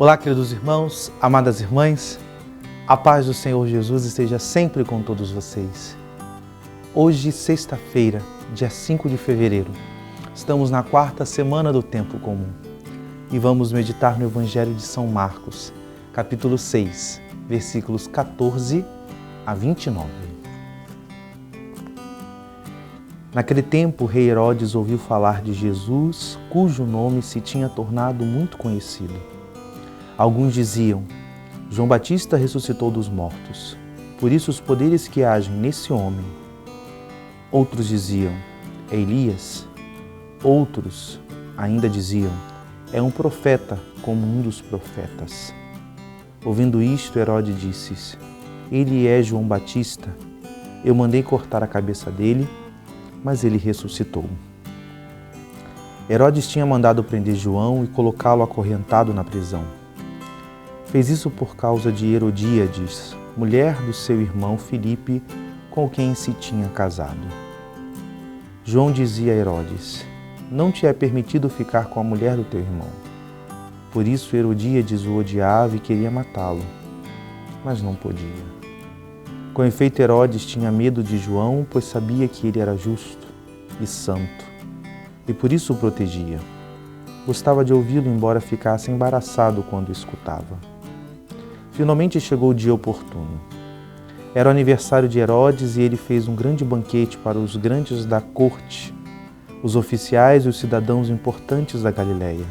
Olá, queridos irmãos, amadas irmãs, a paz do Senhor Jesus esteja sempre com todos vocês. Hoje, sexta-feira, dia 5 de fevereiro, estamos na quarta semana do Tempo Comum e vamos meditar no Evangelho de São Marcos, capítulo 6, versículos 14 a 29. Naquele tempo, o rei Herodes ouviu falar de Jesus, cujo nome se tinha tornado muito conhecido. Alguns diziam: João Batista ressuscitou dos mortos, por isso os poderes que agem nesse homem. Outros diziam: é Elias. Outros ainda diziam: é um profeta, como um dos profetas. Ouvindo isto, Herodes disse: ele é João Batista. Eu mandei cortar a cabeça dele, mas ele ressuscitou. Herodes tinha mandado prender João e colocá-lo acorrentado na prisão. Fez isso por causa de Herodíades, mulher do seu irmão Filipe, com quem se tinha casado. João dizia a Herodes: não te é permitido ficar com a mulher do teu irmão. Por isso Herodíades o odiava e queria matá-lo, mas não podia. Com efeito, Herodes tinha medo de João, pois sabia que ele era justo e santo, e por isso o protegia. Gostava de ouvi-lo, embora ficasse embaraçado quando o escutava. Finalmente chegou o dia oportuno. Era o aniversário de Herodes e ele fez um grande banquete para os grandes da corte, os oficiais e os cidadãos importantes da Galileia.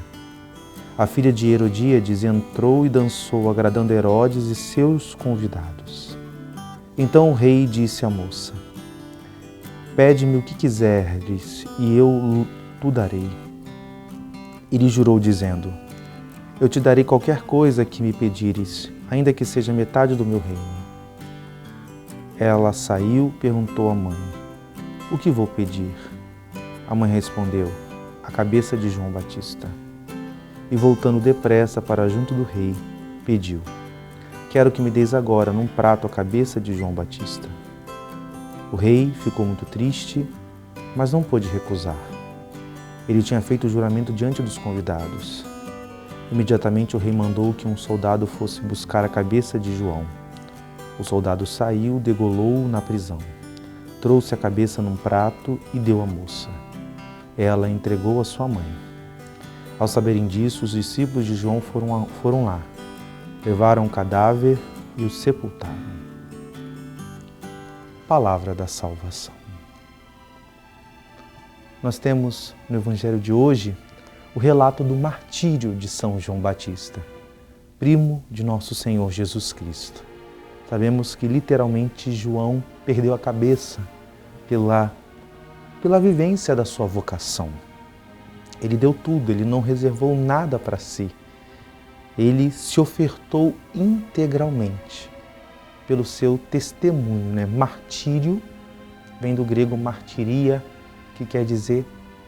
A filha de Herodíades entrou e dançou, agradando Herodes e seus convidados. Então o rei disse à moça: pede-me o que quiseres e eu tu darei. E lhe jurou, dizendo: eu te darei qualquer coisa que me pedires, ainda que seja metade do meu reino. Ela saiu, perguntou à mãe: o que vou pedir? A mãe respondeu: a cabeça de João Batista. E voltando depressa para junto do rei, pediu: quero que me deis agora num prato a cabeça de João Batista. O rei ficou muito triste, mas não pôde recusar. Ele tinha feito o juramento diante dos convidados. Imediatamente o rei mandou que um soldado fosse buscar a cabeça de João. O soldado saiu, degolou-o na prisão. Trouxe a cabeça num prato e deu à moça. Ela entregou a sua mãe. Ao saberem disso, os discípulos de João foram lá. Levaram o cadáver e o sepultaram. Palavra da salvação. Nós temos no Evangelho de hoje o relato do martírio de São João Batista, primo de nosso Senhor Jesus Cristo. Sabemos que literalmente João perdeu a cabeça pela vivência da sua vocação. Ele deu tudo, ele não reservou nada para si. Ele se ofertou integralmente pelo seu testemunho, Martírio vem do grego martiria, que quer dizer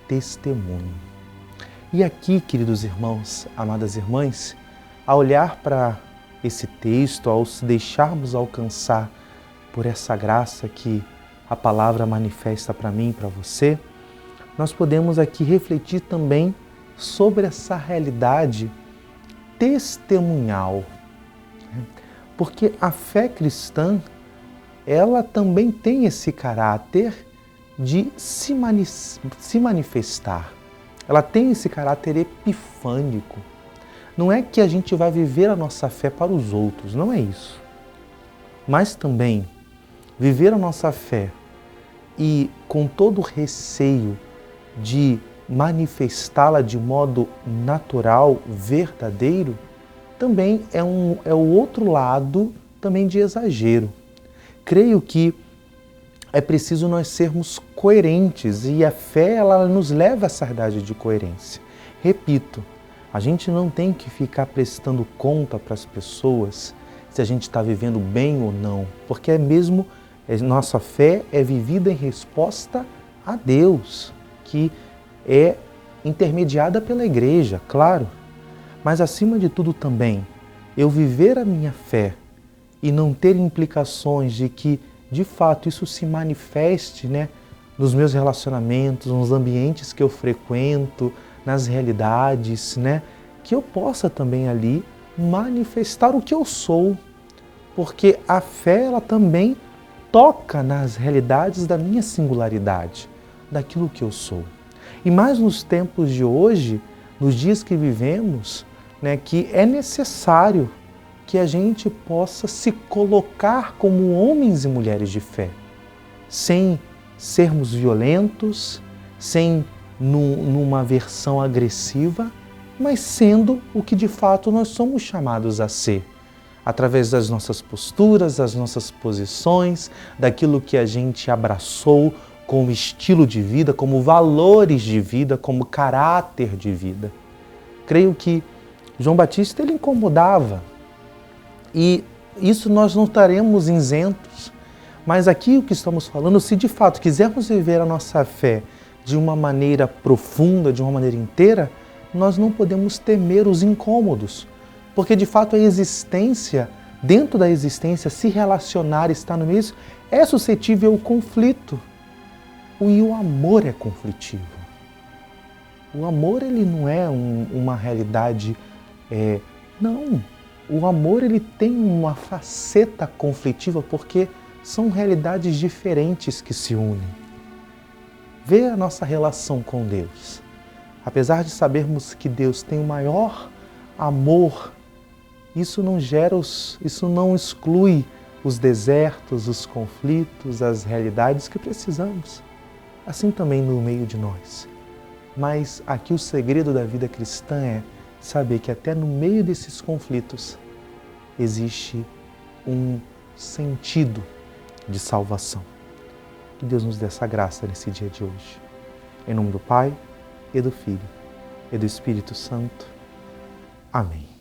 testemunho. E aqui, queridos irmãos, amadas irmãs, ao olhar para esse texto, ao se deixarmos alcançar por essa graça que a palavra manifesta para mim e para você, nós podemos aqui refletir também sobre essa realidade testemunhal. Porque a fé cristã, ela também tem esse caráter de se manifestar. Ela tem esse caráter epifânico. Não é que a gente vai viver a nossa fé para os outros, não é isso. Mas também viver a nossa fé e com todo o receio de manifestá-la de modo natural, verdadeiro, também é o outro lado também de exagero. Creio que é preciso nós sermos coerentes e a fé ela nos leva a essa verdade de coerência. Repito, a gente não tem que ficar prestando conta para as pessoas se a gente está vivendo bem ou não, porque nossa fé é vivida em resposta a Deus, que é intermediada pela igreja, claro. Mas acima de tudo também, eu viver a minha fé e não ter implicações de que, de fato, isso se manifeste, nos meus relacionamentos, nos ambientes que eu frequento, nas realidades, que eu possa também ali manifestar o que eu sou, porque a fé ela também toca nas realidades da minha singularidade, daquilo que eu sou. E mais nos tempos de hoje, nos dias que vivemos, né, que é necessário que a gente possa se colocar como homens e mulheres de fé, sem sermos violentos, sem numa versão agressiva, mas sendo o que de fato nós somos chamados a ser, através das nossas posturas, das nossas posições, daquilo que a gente abraçou como estilo de vida, como valores de vida, como caráter de vida. Creio que João Batista ele incomodava e isso nós não estaremos isentos. Mas aqui o que estamos falando, se de fato quisermos viver a nossa fé de uma maneira profunda, de uma maneira inteira, nós não podemos temer os incômodos, porque de fato a existência, dentro da existência, se relacionar, estar no meio, é suscetível ao conflito. E o amor é conflitivo. O amor ele não é uma realidade, não. O amor ele tem uma faceta conflitiva porque são realidades diferentes que se unem. Vê a nossa relação com Deus. Apesar de sabermos que Deus tem o maior amor, isso não exclui os desertos, os conflitos, as realidades que precisamos. Assim também no meio de nós. Mas aqui o segredo da vida cristã é saber que até no meio desses conflitos existe um sentido de salvação. Que Deus nos dê essa graça nesse dia de hoje. Em nome do Pai, e do Filho, e do Espírito Santo. Amém.